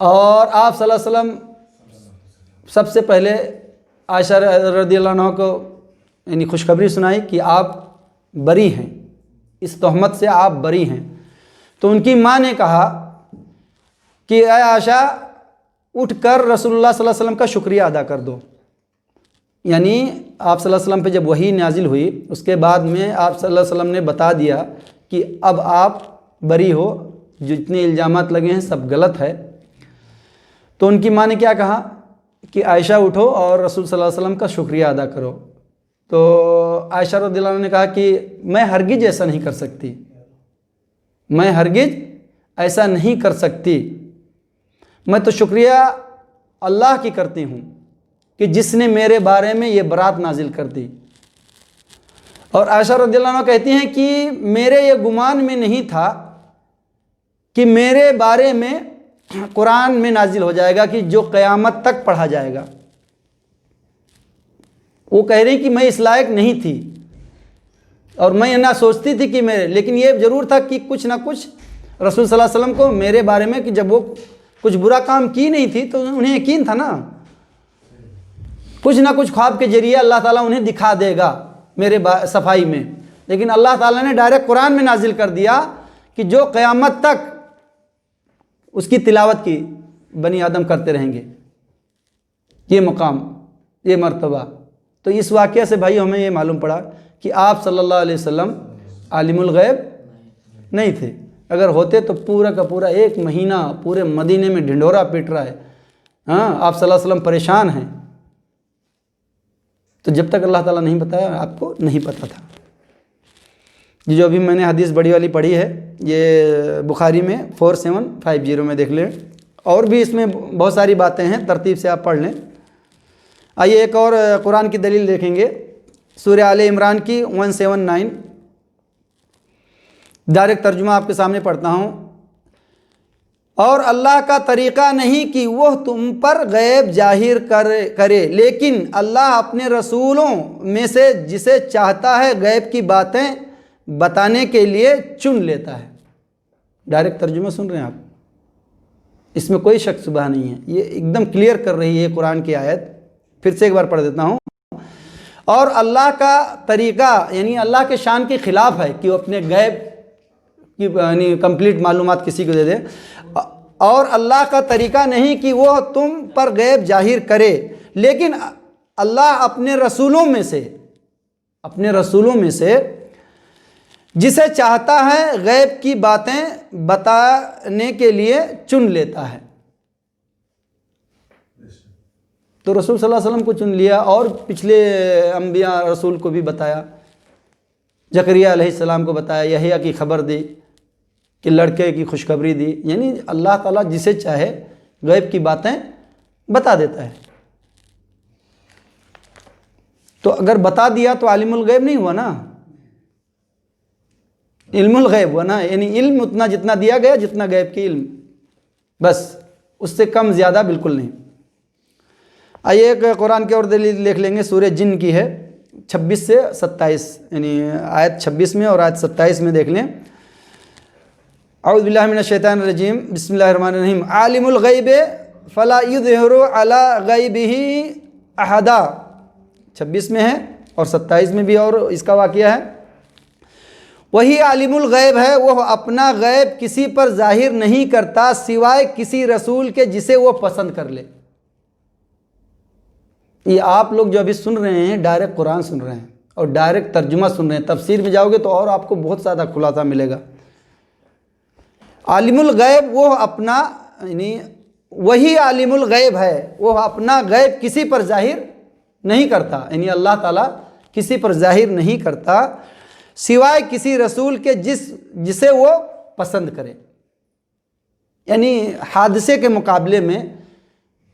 اور آپ صلی اللہ علیہ وسلم سب سے پہلے عائشہ رضی اللہ عنہ کو یعنی خوشخبری سنائی کہ آپ بری ہیں، اس تہمت سے آپ بری ہیں، تو ان کی ماں نے کہا کہ اے عائشہ اٹھ کر رسول اللہ صلی اللہ علیہ وسلم کا شکریہ ادا کر دو۔ یعنی آپ صلی اللہ علیہ وسلم پہ جب وحی نازل ہوئی اس کے بعد میں آپ صلی اللہ علیہ وسلم نے بتا دیا کہ اب آپ بری ہو، جتنے الزامات لگے ہیں سب غلط ہے، تو ان کی ماں نے کیا کہا کہ عائشہ اٹھو اور رسول صلی اللہ علیہ وسلم کا شکریہ ادا کرو۔ تو عائشہ رضی اللہ عنہ نے کہا کہ میں ہرگز ایسا نہیں کر سکتی، میں ہرگز ایسا نہیں کر سکتی، میں تو شکریہ اللہ کی کرتی ہوں کہ جس نے میرے بارے میں یہ برات نازل کر دی۔ اور عائشہ رضی اللہ عنہ کہتی ہیں کہ میرے یہ گمان میں نہیں تھا کہ میرے بارے میں قرآن میں نازل ہو جائے گا کہ جو قیامت تک پڑھا جائے گا۔ وہ کہہ رہی کہ میں اس لائق نہیں تھی اور میں نہ سوچتی تھی کہ لیکن یہ ضرور تھا کہ کچھ نہ کچھ رسول صلی اللہ علیہ وسلم کو میرے بارے میں، کہ جب وہ کچھ برا کام کی نہیں تھی تو انہیں یقین تھا نا، کچھ نہ کچھ خواب کے ذریعے اللہ تعالیٰ انہیں دکھا دے گا میرے صفائی میں، لیکن اللہ تعالیٰ نے ڈائریکٹ قرآن میں نازل کر دیا کہ جو قیامت تک اس کی تلاوت کی بنی آدم کرتے رہیں گے، یہ مقام، یہ مرتبہ۔ تو اس واقعہ سے بھائی ہمیں یہ معلوم پڑا کہ آپ صلی اللہ علیہ وسلم عالم الغیب نہیں تھے، اگر ہوتے تو پورا کا پورا 1 مہینہ پورے مدینے میں ڈھنڈورا پیٹ رہا ہے، ہاں، آپ صلی اللہ علیہ وسلم پریشان ہیں، تو جب تک اللہ تعالیٰ نہیں بتایا آپ کو نہیں پتہ تھا۔ یہ جو ابھی میں نے حدیث بڑی والی پڑھی ہے یہ بخاری میں 4750 میں دیکھ لیں، اور بھی اس میں بہت ساری باتیں ہیں، ترتیب سے آپ پڑھ لیں۔ آئیے ایک اور قرآن کی دلیل دیکھیں گے، سورہ آل عمران کی 179، ڈائریکٹ ترجمہ آپ کے سامنے پڑھتا ہوں۔ اور اللہ کا طریقہ نہیں کہ وہ تم پر غیب ظاہر کرے، لیکن اللہ اپنے رسولوں میں سے جسے چاہتا ہے غیب کی باتیں بتانے کے لیے چن لیتا ہے۔ ڈائریکٹ ترجمہ سن رہے ہیں آپ، اس میں کوئی شک شبہ نہیں ہے، یہ ایک دم کلیئر کر رہی ہے قرآن کی آیت۔ پھر سے ایک بار پڑھ دیتا ہوں۔ اور اللہ کا طریقہ یعنی اللہ کے شان کے خلاف ہے کہ وہ اپنے غیب کی یعنی کمپلیٹ معلومات کسی کو دے دے، اور اللہ کا طریقہ نہیں کہ وہ تم پر غیب ظاہر کرے، لیکن اللہ اپنے رسولوں میں سے جسے چاہتا ہے غیب کی باتیں بتانے کے لیے چن لیتا ہے۔ تو رسول صلی اللہ علیہ وسلم کو چن لیا، اور پچھلے انبیاء رسول کو بھی بتایا، زکریا علیہ السلام کو بتایا، یحییٰ کی خبر دی کہ لڑکے کی خوشخبری دی، یعنی اللہ تعالیٰ جسے چاہے غیب کی باتیں بتا دیتا ہے۔ تو اگر بتا دیا تو عالم الغیب نہیں ہوا نا، علم الغیب ہوا نا، یعنی علم اتنا جتنا دیا گیا جتنا غیب کی علم، بس اس سے کم زیادہ بالکل نہیں۔ آئیے ایک قرآن کی اور دلیل دیکھ لیں گے، سورہ جن کی ہے 26 سے 27، یعنی آیت 26 میں اور آیت 27 میں دیکھ لیں۔ اعوذ باللہ من الشیطان الرجیم، بسم اللہ الرحمن الرحیم۔ عالم الغیب فلا یظہر علی غیبہ احدا، 26 میں ہے اور 27 میں بھی اور اس کا واقعہ ہے۔ وہی عالم الغیب ہے، وہ اپنا غیب کسی پر ظاہر نہیں کرتا سوائے کسی رسول کے جسے وہ پسند کر لے۔ یہ آپ لوگ جو ابھی سن رہے ہیں ڈائریکٹ قرآن سن رہے ہیں اور ڈائریکٹ ترجمہ سن رہے ہیں، تفسیر میں جاؤ گے تو اور آپ کو بہت زیادہ خلاصہ ملے گا۔ عالم الغیب وہ اپنا یعنی وہی عالم الغیب ہے، وہ اپنا غیب کسی پر ظاہر نہیں کرتا، یعنی اللہ تعالیٰ کسی پر ظاہر نہیں کرتا سوائے کسی رسول کے جسے وہ پسند کرے۔ یعنی حادثے کے مقابلے میں،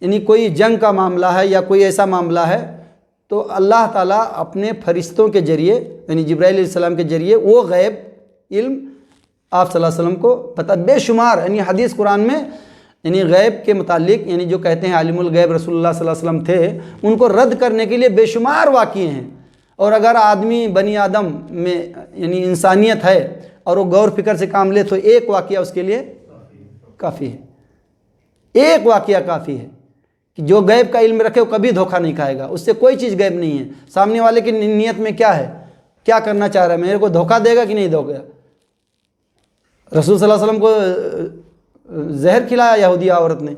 یعنی کوئی جنگ کا معاملہ ہے یا کوئی ایسا معاملہ ہے تو اللہ تعالیٰ اپنے فرشتوں کے ذریعے، یعنی جبرائیل علیہ السلام کے ذریعے وہ غیب علم آپ صلی اللہ علیہ وسلم کو پتہ بے شمار، یعنی حدیث قرآن میں یعنی غیب کے متعلق، یعنی جو کہتے ہیں عالم الغیب رسول اللہ صلی اللہ علیہ وسلم تھے، ان کو رد کرنے کے لیے بے شمار واقعے ہیں۔ اور اگر آدمی بنی آدم میں یعنی انسانیت ہے اور وہ غور فکر سے کام لے تو ایک واقعہ اس کے لیے کافی ہے، ایک واقعہ کافی ہے کہ جو غیب کا علم رکھے وہ کبھی دھوکہ نہیں کھائے گا، اس سے کوئی چیز غیب نہیں ہے۔ سامنے والے کی نیت میں کیا ہے، کیا کرنا چاہ رہا ہے، میرے کو دھوکہ دے گا کہ نہیں دے گا۔ رسول صلی اللہ علیہ وسلم کو زہر کھلایا یہودی عورت نے،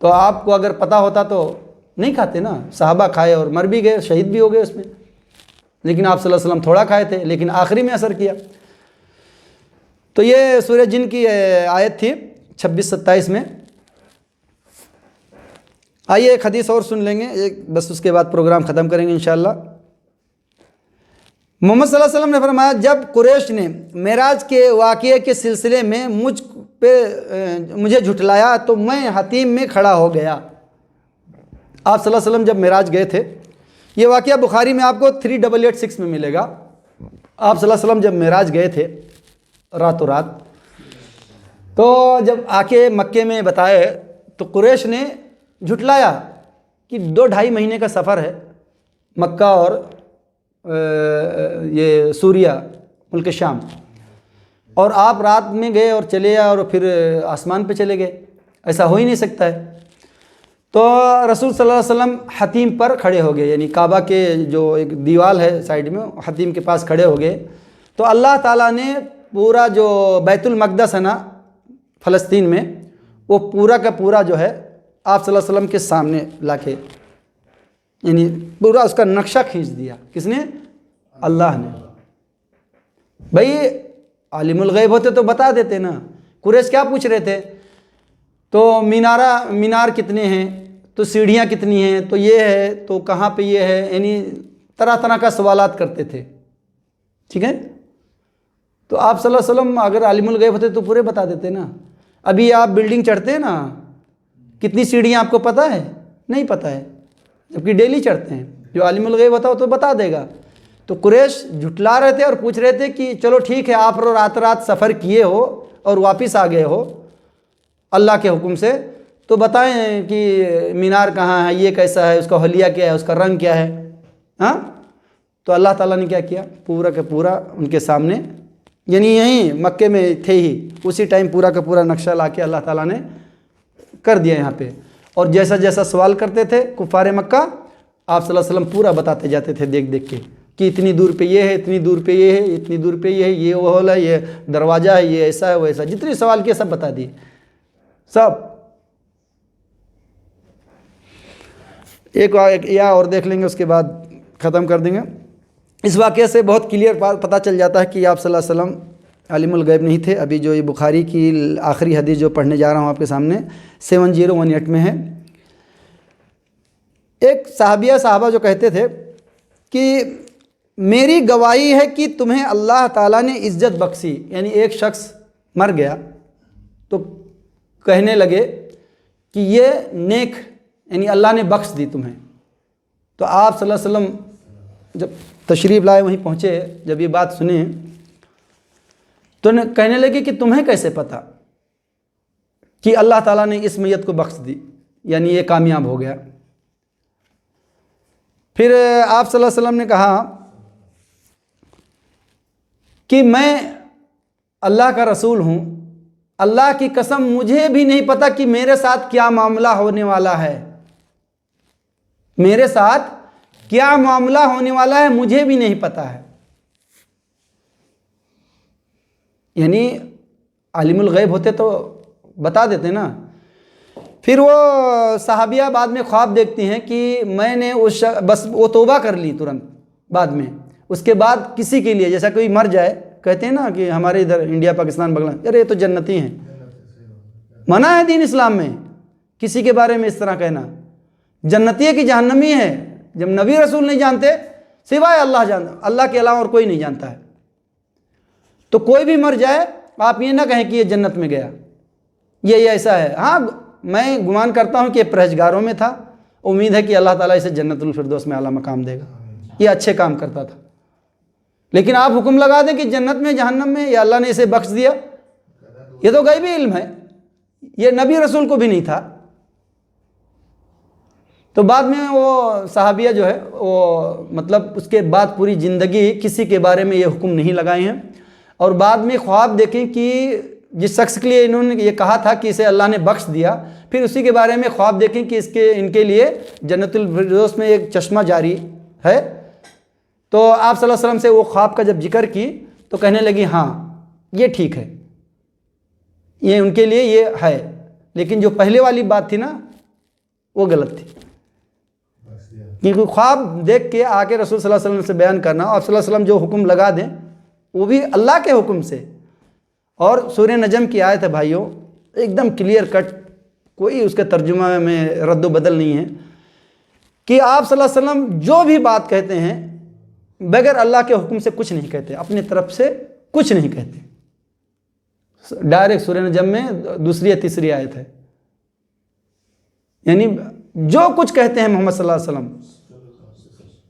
تو آپ کو اگر پتہ ہوتا تو نہیں کھاتے نا، صحابہ کھائے اور مر بھی گئے، شہید بھی ہو گئے اس میں، لیکن آپ صلی اللہ علیہ وسلم تھوڑا کھائے تھے لیکن آخری میں اثر کیا۔ تو یہ سورہ جن کی آیت تھی 26-27 میں۔ آئیے ایک حدیث اور سن لیں گے، ایک بس، اس کے بعد پروگرام ختم کریں گے انشاءاللہ۔ محمد صلی اللہ علیہ وسلم نے فرمایا، جب قریش نے معراج کے واقعے کے سلسلے میں مجھے جھٹلایا تو میں حتیم میں کھڑا ہو گیا۔ آپ صلی اللہ علیہ وسلم جب معراج گئے تھے، یہ واقعہ بخاری میں آپ کو 3886 میں ملے گا۔ آپ صلی اللہ علیہ وسلم جب معراج گئے تھے راتوں رات، تو جب آ کے مکے میں بتائے تو قریش نے جھٹلایا کہ 2-2.5 مہینے کا سفر ہے مکہ اور یہ سوریہ ملک شام، اور آپ رات میں گئے اور چلے آئے اور پھر آسمان پہ چلے گئے، ایسا ہو ہی نہیں سکتا ہے۔ تو رسول صلی اللہ علیہ وسلم حتیم پر کھڑے ہو گئے، یعنی کعبہ کے جو ایک دیوال ہے سائیڈ میں، حتیم کے پاس کھڑے ہو گئے۔ تو اللہ تعالیٰ نے پورا جو بیت المقدس ہے نا فلسطین میں، وہ پورا کا پورا جو ہے آپ صلی اللہ علیہ وسلم کے سامنے لا کے یعنی پورا اس کا نقشہ کھینچ دیا۔ کس نے؟ اللہ نے۔ بھائی عالم الغیب ہوتے تو بتا دیتے نا۔ قریش کیا پوچھ رہے تھے؟ تو مینار کتنے ہیں، تو سیڑھیاں کتنی ہیں، تو یہ ہے، تو کہاں پہ یہ ہے، یعنی طرح طرح کا سوالات کرتے تھے، ٹھیک ہے۔ تو آپ صلی اللہ علیہ وسلم اگر عالم الغیب ہوتے تو پورے بتا دیتے نا۔ ابھی آپ بلڈنگ چڑھتے ہیں نا، کتنی سیڑھیاں آپ کو پتہ ہے؟ نہیں پتہ ہے، جبکہ ڈیلی چڑھتے ہیں۔ جو عالم الغیب ہوتا ہو تو بتا دے گا۔ تو قریش جھٹلا رہے تھے اور پوچھ رہے تھے کہ چلو ٹھیک ہے، آپ رات سفر کیے ہو اور واپس آ گئے ہو اللہ کے حکم سے، تو بتائیں کہ مینار کہاں ہے، یہ کیسا ہے، اس کا حلیہ کیا ہے، اس کا رنگ کیا ہے۔ ہاں، تو اللہ تعالیٰ نے کیا کیا، پورا کا پورا ان کے سامنے، یعنی یہیں مکے میں تھے ہی اسی ٹائم پورا کا پورا نقشہ لا کے اللہ تعالیٰ نے کر دیا یہاں پہ۔ اور جیسا جیسا سوال کرتے تھے کفار مکہ، آپ صلی اللہ علیہ وسلم پورا بتاتے جاتے تھے دیکھ دیکھ کے کہ اتنی دور پہ یہ ہے، اتنی دور پہ یہ ہے، اتنی دور پہ یہ ہے، یہ وہ ہال ہے، یہ دروازہ ہے، یہ ایسا ہے، وہ ایسا، جتنے سوال کیے سب بتا دیے سب۔ ایک یا اور دیکھ لیں گے، اس کے بعد ختم کر دیں گے۔ اس واقعے سے بہت کلیئر پتہ چل جاتا ہے کہ آپ صلی اللہ علیہ وسلم عالم الغیب نہیں تھے۔ ابھی جو یہ بخاری کی آخری حدیث جو پڑھنے جا رہا ہوں آپ کے سامنے 7018 میں ہے۔ ایک صحابہ جو کہتے تھے کہ میری گواہی ہے کہ تمہیں اللہ تعالیٰ نے عزت بخشی، یعنی ایک شخص مر گیا تو کہنے لگے کہ یہ نیک، یعنی اللہ نے بخش دی تمہیں۔ تو آپ صلی اللہ علیہ وسلم جب تشریف لائے، وہیں پہنچے، جب یہ بات سنیں تو کہنے لگے کہ تمہیں کیسے پتہ کہ اللہ تعالیٰ نے اس میت کو بخش دی، یعنی یہ کامیاب ہو گیا۔ پھر آپ صلی اللہ علیہ وسلم نے کہا کہ میں اللہ کا رسول ہوں، اللہ کی قسم مجھے بھی نہیں پتا کہ میرے ساتھ کیا معاملہ ہونے والا ہے، میرے ساتھ کیا معاملہ ہونے والا ہے مجھے بھی نہیں پتا ہے۔ یعنی عالم الغیب ہوتے تو بتا دیتے نا۔ پھر وہ صحابیہ بعد میں خواب دیکھتی ہیں کہ میں نے بس وہ توبہ کر لی ترنت بعد میں، اس کے بعد کسی کے لیے، جیسا کوئی مر جائے، کہتے ہیں نا کہ ہمارے ادھر انڈیا پاکستان بنگلہ، یار یہ تو جنتی ہیں، منع ہے دین اسلام میں کسی کے بارے میں اس طرح کہنا، جنتی ہے کہ جہنمی ہے۔ جب نبی رسول نہیں جانتے سوائے اللہ کے علاوہ اور کوئی نہیں جانتا ہے۔ تو کوئی بھی مر جائے آپ یہ نہ کہیں کہ یہ جنت میں گیا، یہ ایسا ہے۔ ہاں میں گمان کرتا ہوں کہ یہ پرہیزگاروں میں تھا، امید ہے کہ اللہ تعالیٰ اسے جنت الفردوس میں اعلیٰ مقام دے گا، یہ اچھے کام کرتا تھا۔ لیکن آپ حکم لگا دیں کہ جنت میں جہنم میں، یا اللہ نے اسے بخش دیا، یہ تو غیبی علم ہے، یہ نبی رسول کو بھی نہیں تھا۔ تو بعد میں وہ صحابیہ جو ہے وہ مطلب اس کے بعد پوری زندگی کسی کے بارے میں یہ حکم نہیں لگائے ہیں، اور بعد میں خواب دیکھیں کہ جس شخص کے لیے انہوں نے یہ کہا تھا کہ اسے اللہ نے بخش دیا، پھر اسی کے بارے میں خواب دیکھیں کہ ان کے لیے جنت الفردوس میں ایک چشمہ جاری ہے۔ تو آپ صلی اللہ علیہ وسلم سے وہ خواب کا جب ذکر کی تو کہنے لگی ہاں یہ ٹھیک ہے، یہ ان کے لیے یہ ہے، لیکن جو پہلے والی بات تھی نا وہ غلط تھی، کیونکہ خواب دیکھ کے آ کے رسول صلی اللہ علیہ وسلم سے بیان کرنا، اور صلی اللہ علیہ وسلم جو حکم لگا دیں وہ بھی اللہ کے حکم سے۔ اور سورہ نجم کی آیت ہے بھائیوں، ایک دم کلیئر کٹ، کوئی اس کے ترجمہ میں رد و بدل نہیں ہے، کہ آپ صلی اللہ علیہ وسلم جو بھی بات کہتے ہیں بغیر اللہ کے حکم سے کچھ نہیں کہتے، اپنی طرف سے کچھ نہیں کہتے۔ ڈائریکٹ سورہ نجم میں دوسری یا تیسری آیت ہے، یعنی جو کچھ کہتے ہیں محمد صلی اللہ علیہ وسلم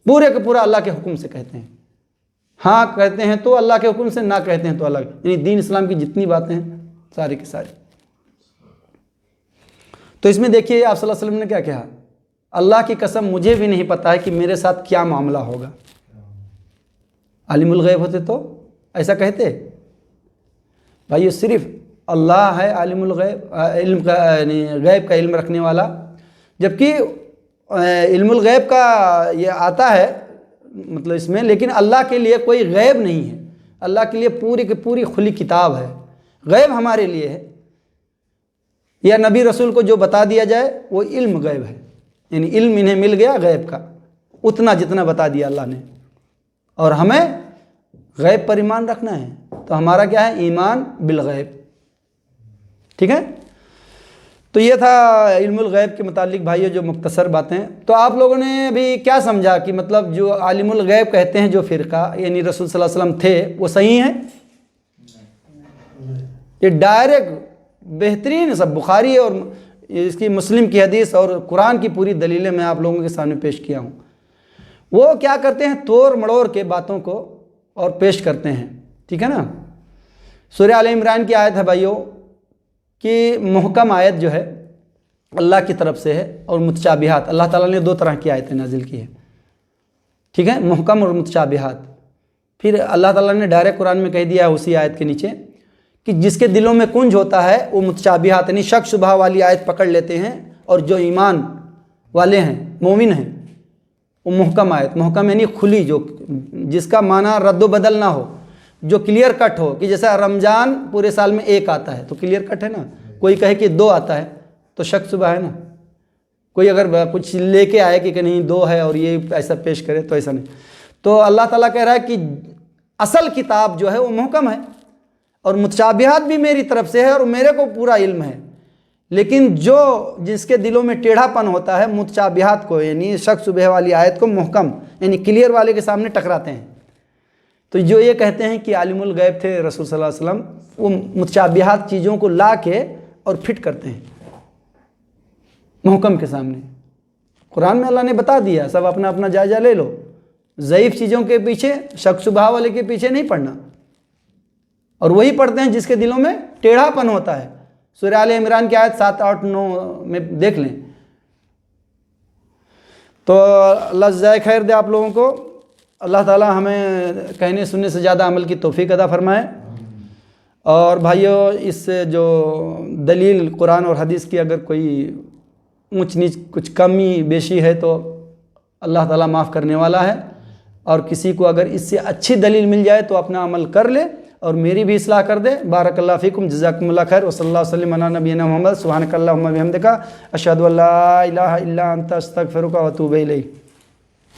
پورے کا پورا اللہ کے حکم سے کہتے ہیں۔ ہاں کہتے ہیں تو اللہ کے حکم سے، نہ کہتے ہیں تو اللہ، یعنی دین اسلام کی جتنی باتیں ہیں ساری کی ساری۔ تو اس میں دیکھیے آپ صلی اللہ علیہ وسلم نے کیا کہا، اللہ کی قسم مجھے بھی نہیں پتا ہے کہ میرے ساتھ کیا معاملہ ہوگا۔ عالم الغیب ہوتے تو ایسا کہتے؟ بھائیو صرف اللہ ہے عالم الغیب، علم کا یعنی غیب کا علم رکھنے والا، جبکہ علم الغیب کا یہ آتا ہے مطلب اس میں، لیکن اللہ کے لیے کوئی غیب نہیں ہے، اللہ کے لیے پوری کی پوری کھلی کتاب ہے۔ غیب ہمارے لیے ہے، یا نبی رسول کو جو بتا دیا جائے وہ علم غیب ہے، یعنی علم انہیں مل گیا غیب کا، اتنا جتنا بتا دیا اللہ نے، اور ہمیں غیب پر ایمان رکھنا ہے۔ تو ہمارا کیا ہے؟ ایمان بالغیب، ٹھیک ہے۔ تو یہ تھا علم الغیب کے متعلق بھائیو جو مختصر باتیں۔ تو آپ لوگوں نے ابھی کیا سمجھا کہ مطلب جو عالم الغیب کہتے ہیں جو فرقہ، یعنی رسول صلی اللہ علیہ وسلم تھے، وہ صحیح ہیں؟ یہ ڈائریکٹ بہترین سب بخاری اور اس کی مسلم کی حدیث اور قرآن کی پوری دلیلیں میں آپ لوگوں کے سامنے پیش کیا ہوں۔ وہ کیا کرتے ہیں؟ توڑ مڑوڑ کے باتوں کو اور پیش کرتے ہیں، ٹھیک ہے نا۔ سورہ آل عمران کی آیت ہے بھائیو کہ محکم آیت جو ہے اللہ کی طرف سے ہے، اور متشابہات، اللہ تعالیٰ نے دو طرح کی آیتیں نازل کی ہیں، ٹھیک ہے، محکم اور متشابہات۔ پھر اللہ تعالیٰ نے ڈائریکٹ قرآن میں کہہ دیا ہے اسی آیت کے نیچے کہ جس کے دلوں میں کنج ہوتا ہے وہ متشابہات یعنی شک شبہ والی آیت پکڑ لیتے ہیں، اور جو ایمان والے ہیں مومن ہیں وہ محکم آیت، محکم یعنی کھلی، جو جس کا معنی رد و بدل نہ ہو، جو کلیئر کٹ ہو، کہ جیسا رمضان پورے سال میں ایک آتا ہے تو کلیئر کٹ ہے نا، کوئی کہے کہ دو آتا ہے تو شک شبہ ہے نا، کوئی اگر کچھ لے کے آئے کہ نہیں دو ہے اور یہ ایسا پیش کرے تو ایسا نہیں۔ تو اللہ تعالیٰ کہہ رہا ہے کہ اصل کتاب جو ہے وہ محکم ہے، اور متشابہات بھی میری طرف سے ہے اور میرے کو پورا علم ہے، لیکن جو جس کے دلوں میں ٹیڑھا پن ہوتا ہے متشابہات کو یعنی شک شبہ والی آیت کو محکم یعنی کلیئر والے کے سامنے ٹکراتے ہیں۔ تو جو یہ کہتے ہیں کہ عالم الغیب تھے رسول صلی اللہ علیہ وسلم، وہ متشابہات چیزوں کو لا کے اور فٹ کرتے ہیں محکم کے سامنے۔ قرآن میں اللہ نے بتا دیا، سب اپنا اپنا جائزہ لے لو، ضعیف چیزوں کے پیچھے، شک شبہ والے کے پیچھے نہیں پڑنا، اور وہی پڑھتے ہیں جس کے دلوں میں ٹیڑھا پن ہوتا ہے۔ سورہ آل عمران کی آیت 7، 8، 9 میں دیکھ لیں۔ تو اللہ جزائے خیر دے آپ لوگوں کو، اللہ تعالیٰ ہمیں کہنے سننے سے زیادہ عمل کی توفیق عطا فرمائے۔ اور بھائیو اس جو دلیل قرآن اور حدیث کی اگر کوئی اونچ نیچ کچھ کمی بیشی ہے تو اللہ تعالیٰ معاف کرنے والا ہے، اور کسی کو اگر اس سے اچھی دلیل مل جائے تو اپنا عمل کر لے اور میری بھی اصلاح کر دے۔ بارک اللہ فیکم، جزاکم اللہ خیر، وصلی اللہ وسلم علی نبینا محمد، سبحانک اللہم و بحمدک، اشہد ان لا الہ الا انت، استغفرک و اتوب الیک۔